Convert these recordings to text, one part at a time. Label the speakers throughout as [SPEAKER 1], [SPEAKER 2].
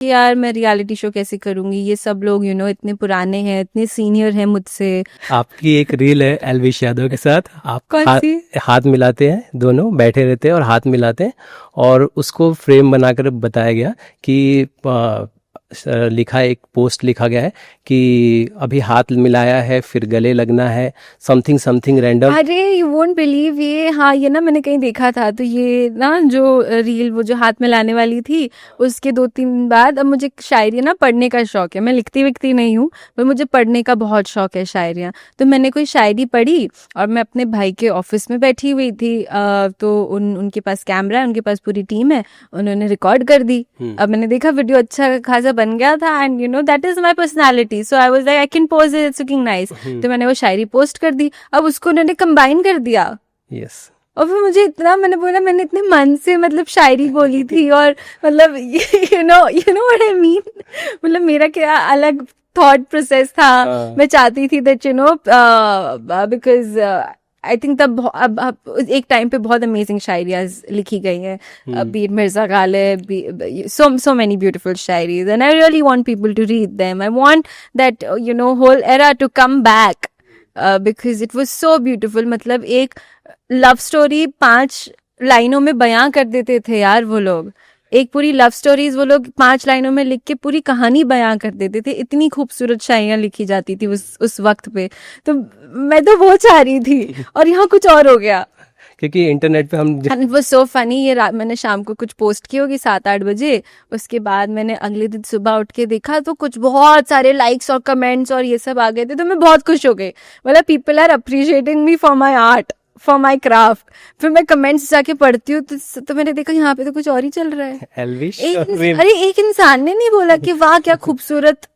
[SPEAKER 1] कि यार मैं रियलिटी शो कैसे करूंगी, ये सब लोग इतने पुराने हैं, इतने सीनियर हैं मुझसे।
[SPEAKER 2] आपकी एक रील है एलविश यादव के साथ, आप
[SPEAKER 1] कौन सी?
[SPEAKER 2] हाथ मिलाते हैं, दोनों बैठे रहते हैं और हाथ मिलाते हैं, और उसको फ्रेम बनाकर बताया गया कि लिखा, एक पोस्ट लिखा गया है कि अभी हाथ मिलाया है फिर गले लगना है, समथिंग समथिंग रैंडम।
[SPEAKER 1] अरे यू वोंट बिलीव, ये ना मैंने कहीं देखा था। तो ये ना जो रील वो जो हाथ में लाने वाली थी, उसके 2-3 दिन बाद, अब मुझे शायरी ना पढ़ने का शौक है, मैं लिखती विखती नहीं हूँ, पर मुझे पढ़ने का बहुत शौक है, शायरियाँ। तो मैंने कोई शायरी पढ़ी और मैं अपने भाई के ऑफिस में बैठी हुई थी, तो उनके पास कैमरा है, उनके पास पूरी टीम है, उन्होंने रिकॉर्ड कर दी। अब मैंने देखा वीडियो अच्छा खासा बन गया था, and that is my personality, so I was like I can post it, it's looking nice. तो मैंने वो शायरी पोस्ट कर दी। अब उसको उन्होंने कंबाइन कर दिया।
[SPEAKER 2] यस।
[SPEAKER 1] और फिर मुझे इतना, मैंने बोला मैंने इतने मन से मतलब शायरी बोली थी, और मतलब you know what I mean, मतलब मेरा क्या अलग थॉट प्रोसेस था। मैं चाहती थी दैट बिकॉज आई थिंक तब अब एक टाइम पे बहुत अमेजिंग शायरियाँ लिखी गई हैं, बीर Mirza Ghalib, so many beautiful shayaris, and I really want people to read them. I want that whole era to come back. Because it was so beautiful. मतलब एक लव स्टोरी 5 लाइनों में बयां कर देते थे यार वो लोग। एक पूरी लव स्टोरीज वो लोग 5 लाइनों में लिख के पूरी कहानी बयां कर देते थे। इतनी खूबसूरत शायरियाँ लिखी जाती थी उस वक्त पे। तो मैं तो वो चाह रही थी, और यहाँ कुछ और हो गया।
[SPEAKER 2] क्योंकि इंटरनेट पे हम
[SPEAKER 1] And it was so funny, ये मैंने शाम को कुछ पोस्ट की होगी 7-8 बजे, उसके बाद मैंने अगले दिन सुबह उठ के देखा तो कुछ बहुत सारे लाइक्स और कमेंट्स और ये सब आ गए थे। तो मैं बहुत खुश हो गई, मतलब people are appreciating me for my art, for my craft. फिर मैं कमेंट्स जाके पढ़ती हूँ तो मैंने देखा यहाँ पे तो कुछ और ही चल रहा है।
[SPEAKER 2] एलविश
[SPEAKER 1] अरे एक इंसान ने नहीं बोला कि वाह क्या खूबसूरत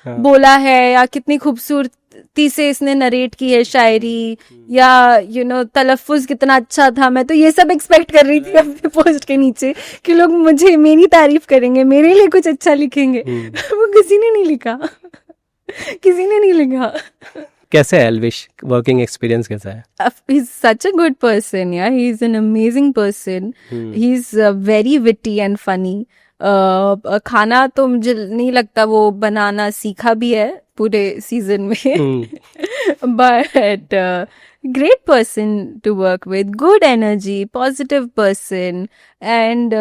[SPEAKER 1] बोला है, या कितनी खूबसूरती से इसने नरेट की है शायरी, या तलफ्फुज कितना अच्छा था। मैं तो ये सब एक्सपेक्ट कर रही थी अपने पोस्ट के नीचे कि लोग मुझे मेरी तारीफ करेंगे, मेरे लिए कुछ अच्छा लिखेंगे। वो किसी ने नहीं लिखा, किसी ने नहीं लिखा।
[SPEAKER 2] कैसे है एलविश, वर्किंग एक्सपीरियंस कैसा है?
[SPEAKER 1] He's such a good person, yeah. He's an amazing person. He's very witty and funny. खाना तो मुझे नहीं लगता वो बनाना सीखा भी है पूरे सीजन में। But great person to work with, good energy, positive person, and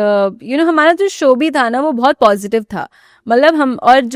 [SPEAKER 1] हमारा जो शो भी था ना वो बहुत पॉजिटिव था। मतलब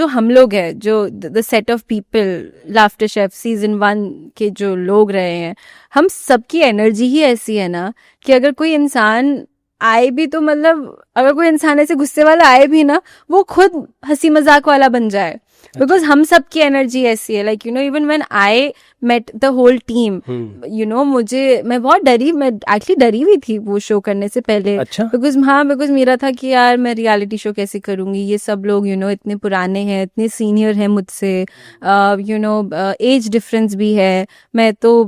[SPEAKER 1] हम लोग हैं जो the set of people, laughter chef season 1 के जो लोग रहे हैं, हम सबकी एनर्जी ही ऐसी है ना कि अगर कोई इंसान आए भी तो मतलब अगर कोई इंसान ऐसे गुस्से वाला आए भी ना, वो खुद हंसी मजाक वाला बन जाए। बिकॉज हम सबकी एनर्जी ऐसी है, like even when I met the whole team, मैं बहुत डरी, मैं एक्चुअली डरी हुई थी वो शो करने से पहले।
[SPEAKER 2] अच्छा।
[SPEAKER 1] बिकॉज मेरा था कि यार मैं रियलिटी शो कैसे करूंगी, ये सब लोग इतने पुराने हैं, इतने सीनियर हैं मुझसे, एज डिफरेंस भी है। मैं तो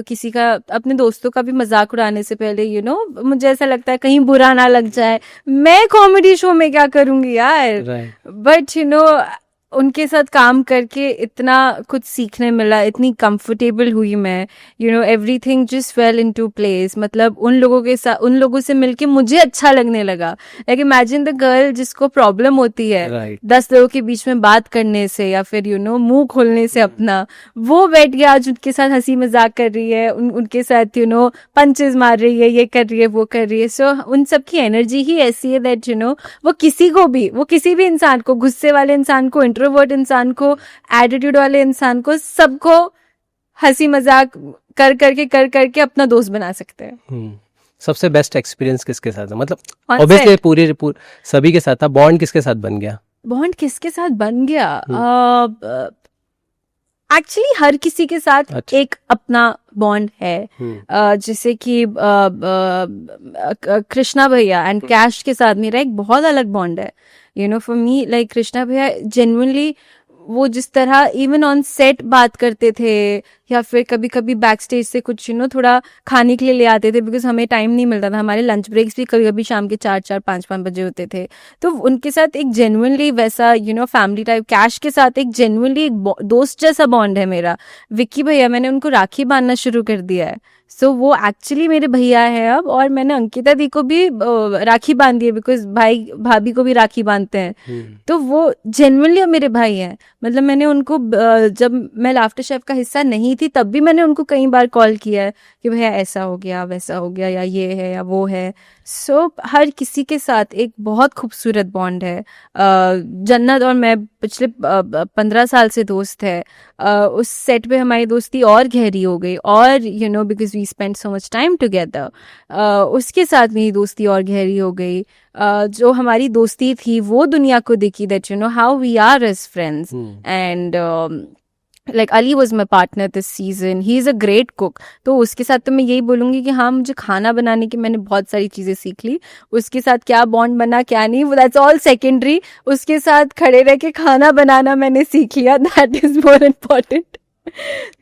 [SPEAKER 1] किसी का, अपने दोस्तों का भी मजाक उड़ाने से पहले मुझे ऐसा लगता है कहीं बुरा ना लग जाए, मैं कॉमेडी शो में क्या करूंगी यार। बट उनके साथ काम करके इतना कुछ सीखने मिला, इतनी कंफर्टेबल हुई मैं, everything just fail into place. मतलब उन लोगों से मिलके मुझे अच्छा लगने लगा। लाइक इमेजिन द गर्ल जिसको प्रॉब्लम होती है 10 लोगों के बीच में बात करने से, या फिर मुंह खोलने से अपना, वो बैठ गया आज उनके साथ हंसी मजाक कर रही है, उनके साथ पंचेस मार रही है, ये कर रही है, वो कर रही है। सो उन सब की एनर्जी ही ऐसी है दैट वो किसी भी इंसान को, गुस्से वाले इंसान को, इंट्रोवर्ट इंसान को, एटीट्यूड वाले इंसान को, सबको हंसी मजाक कर करके अपना दोस्त बना सकते हैं।
[SPEAKER 2] सबसे बेस्ट एक्सपीरियंस किसके साथ है? मतलब ऑब्वियसली पूरे सभी के साथ था। बॉन्ड किसके साथ बन गया?
[SPEAKER 1] एक्चुअली हर किसी के साथ एक अपना बॉन्ड है। जैसे कि कृष्णा भैया एंड कैश के साथ मेरा एक बहुत अलग बॉन्ड है। फॉर मी कृष्णा भैया जेन्युइनली वो जिस तरह इवन ऑन सेट बात करते थे, या फिर कभी कभी बैक स्टेज से कुछ थोड़ा खाने के लिए ले आते थे, बिकॉज हमें टाइम नहीं मिलता था, हमारे लंच ब्रेक्स भी कभी कभी शाम के 4-4 5-5 बजे होते थे। तो उनके साथ एक जेन्युइनली वैसा फैमिली टाइप, कैश के साथ एक जेन्युइनली एक दोस्त जैसा बॉन्ड है मेरा। विक्की भैया, मैंने उनको राखी बांधना शुरू कर दिया है, सो वो एक्चुअली मेरे भैया है अब। और मैंने अंकिता दी को भी राखी बांधी है, बिकॉज भाई भाभी को भी राखी बांधते हैं, तो वो जेन्युइनली मेरे भाई हैं। मतलब मैंने उनको जब मैं लाफ्टर शेफ का हिस्सा नहीं थी तब भी मैंने उनको कई बार कॉल किया है कि भैया ऐसा हो गया, वैसा हो गया, या ये है या वो है। सो हर किसी के साथ एक बहुत खूबसूरत बॉन्ड है। जन्नत और मैं पिछले 15 साल से दोस्त है। उस सेट पे हमारी दोस्ती और गहरी हो गई, और because we spend so much time together, उसके साथ मेरी दोस्ती और गहरी हो गई। जो हमारी दोस्ती थी वो दुनिया को दिखी, that how we are as friends. And like Ali was my partner this season, he is a great cook. तो उसके साथ तो मैं यही बोलूँगी कि हाँ, मुझे खाना बनाने की मैंने बहुत सारी चीज़ें सीख ली। उसके साथ क्या बॉन्ड बना क्या नहीं, वो दैट्स ऑल सेकेंडरी। उसके साथ खड़े रह के खाना बनाना मैंने सीख लिया, दैट इज़ मोर इम्पॉर्टेंट।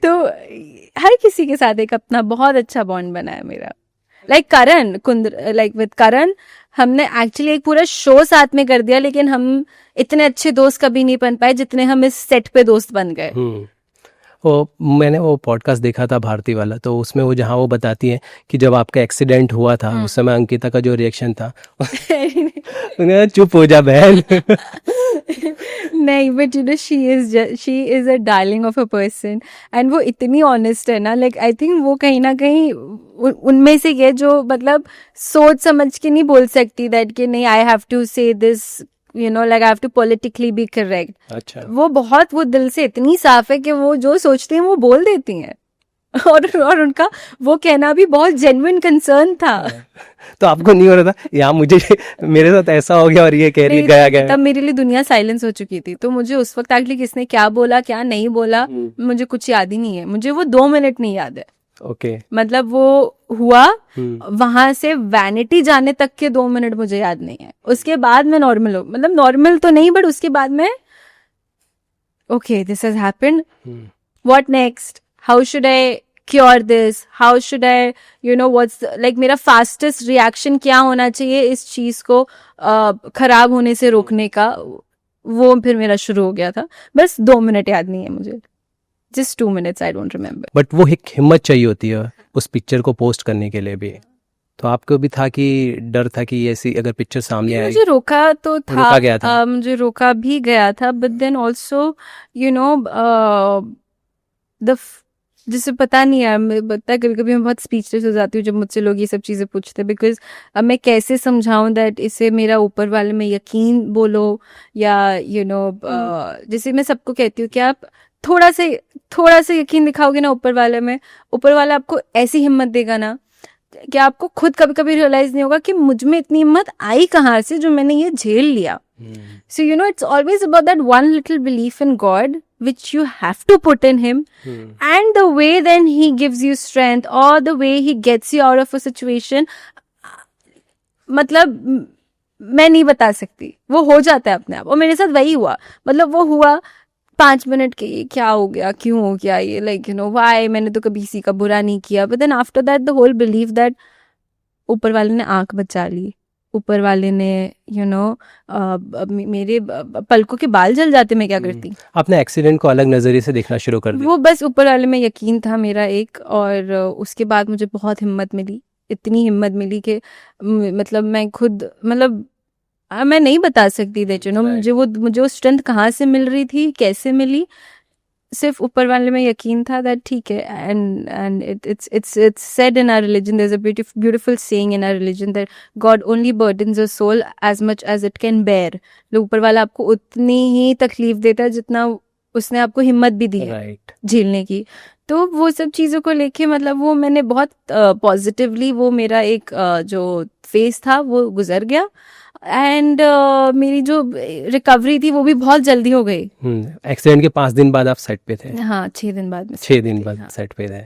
[SPEAKER 1] तो हर किसी के साथ एक अपना बहुत अच्छा बॉन्ड बना है मेरा। लाइक करण कुंद्र, लाइक विद करण हमने एक्चुअली एक पूरा शो साथ में कर दिया, लेकिन हम इतने अच्छे दोस्त कभी नहीं बन पाए जितने हम इस सेट पे दोस्त बन गए।
[SPEAKER 2] मैंने वो पॉडकास्ट देखा था भारती वाला, तो उसमें वो जहाँ वो बताती है कि जब आपका एक्सीडेंट हुआ था उस समय अंकिता का जो रिएक्शन था उन्हें चुप हो जा बहन।
[SPEAKER 1] नहीं, but she is a darling of a person, and वो इतनी ऑनेस्ट है ना। लाइक आई थिंक वो कहीं ना कहीं उनमें से ये जो मतलब सोच समझ के नहीं बोल सकती दैट कि नहीं आई हैव टू से this, like I have to politically be correct.
[SPEAKER 2] अच्छा,
[SPEAKER 1] वो दिल से इतनी साफ है कि वो जो सोचती हैं वो बोल देती हैं। और उनका वो कहना भी बहुत जेन्युइन कंसर्न था।
[SPEAKER 2] तो आपको नहीं हो रहा था यार मुझे मेरे साथ ऐसा हो गया और ये कह रही है गया गया?
[SPEAKER 1] तब मेरे लिए दुनिया साइलेंस हो चुकी थी, तो मुझे उस वक्त एक्चुअली किसने क्या बोला क्या नहीं बोला मुझे कुछ याद ही नहीं है। मुझे वो 2 मिनट नहीं याद है।
[SPEAKER 2] ओके,
[SPEAKER 1] मतलब वो हुआ, वहां से वैनिटी जाने तक के 2 मिनट मुझे याद नहीं है। उसके बाद मैं नॉर्मल हूँ, मतलब नॉर्मल तो नहीं, बट उसके बाद मैं okay this has happened, what next, how should I cure this, how should I what's like मेरा फास्टेस्ट रिएक्शन क्या होना चाहिए इस चीज को खराब होने से रोकने का। वो फिर मेरा शुरू हो गया था। बस 2 मिनट याद नहीं है मुझे, just 2 minutes, I don't remember.
[SPEAKER 2] But वो एक हिम्मत चाहिए होती है उस पिक्चर को पोस्ट करने के लिए भी। तो आपको भी था कि डर था कि ऐसी अगर पिक्चर सामने आएगी?
[SPEAKER 1] मुझे रोका तो था,
[SPEAKER 2] रोका गया था।
[SPEAKER 1] मुझे रोका भी गया था, बट देन ऑल्सो जिसे पता नहीं यार, पता कभी कभी मैं बहुत स्पीचलेस हो जाती हूँ जब मुझसे लोग ये सब चीज़ें पूछते हैं, बिकॉज अब मैं कैसे समझाऊं दैट इसे मेरा ऊपर वाले में यकीन बोलो, या जैसे मैं सबको कहती हूँ कि आप थोड़ा सा यकीन दिखाओगे ना ऊपर वाले में, ऊपर वाला आपको ऐसी हिम्मत देगा ना कि आपको खुद कभी कभी रियलाइज नहीं होगा कि मुझ में इतनी हिम्मत आई कहाँ से जो मैंने ये झेल लिया। So it's always about that one little belief in God which you have to put in him, and the way then he gives you strength, or the way he gets you out of a situation, मतलब मैं नहीं बता सकती, वो हो जाता है अपने आप। और मेरे साथ वही हुआ, मतलब वो हुआ 5 मिनट के, ये क्या हो गया, क्यों हो गया ये, लाइक वाई, मैंने तो कभी किसी का बुरा नहीं किया। But then after that the whole believe that ऊपर वाले ने आंख बचा ली, ऊपर वाले ने मेरे पलकों के बाल जल जाते, मैं क्या करती।
[SPEAKER 2] आपने एक्सीडेंट को अलग नजरिए से देखना शुरू कर दिया?
[SPEAKER 1] वो बस ऊपर वाले में यकीन था मेरा एक, और उसके बाद मुझे बहुत हिम्मत मिली, इतनी हिम्मत मिली कि मतलब मैं खुद, मतलब मैं नहीं बता सकती दैट मुझे वो स्ट्रेंथ कहाँ से मिल रही थी, कैसे मिली। सिर्फ ऊपर वाले में यकीन था दैट ठीक है। And it's said in our religion, there's a beautiful saying in our religion that God only burdens a soul as much as it can bear. ऊपर वाला आपको उतनी ही तकलीफ देता है जितना उसने आपको हिम्मत भी दी है झेलने की। तो वो सब चीज़ों को लेके मतलब वो मैंने बहुत पॉजिटिवली, वो मेरा एक जो फेस था वो गुजर गया, एंड मेरी जो रिकवरी थी वो भी बहुत जल्दी हो गई।
[SPEAKER 2] एक्सीडेंट के 5 दिन बाद आप सेट पे थे?
[SPEAKER 1] हाँ, 6 दिन बाद में।
[SPEAKER 2] 6 दिन बाद सेट पे थे।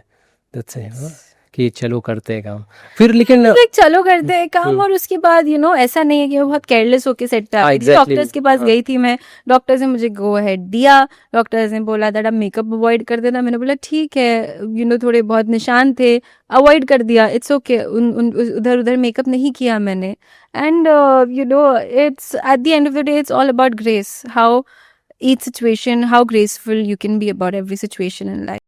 [SPEAKER 2] कि चलो करते हैं काम, फिर लेकिन
[SPEAKER 1] लाइक चलो करते हैं काम, और उसके बाद ऐसा नहीं है कि मैं बहुत केयरलेस होके सेट पे आ गई थी।
[SPEAKER 2] exactly,
[SPEAKER 1] डॉक्टर्स के पास
[SPEAKER 2] हाँ।
[SPEAKER 1] गई थी मैं, डॉक्टर्स ने मुझे गो अहेड दिया, डॉक्टर्स ने बोला दैट आप मेकअप अवॉइड कर देना। मैंने बोला ठीक है, थोड़े बहुत निशान थे, अवॉइड कर दिया, इट्स ओके। उधर उधर मेकअप नहीं किया मैंने। And it's at the end of the day it's all about grace, how each situation, how graceful you can be about every situation in life.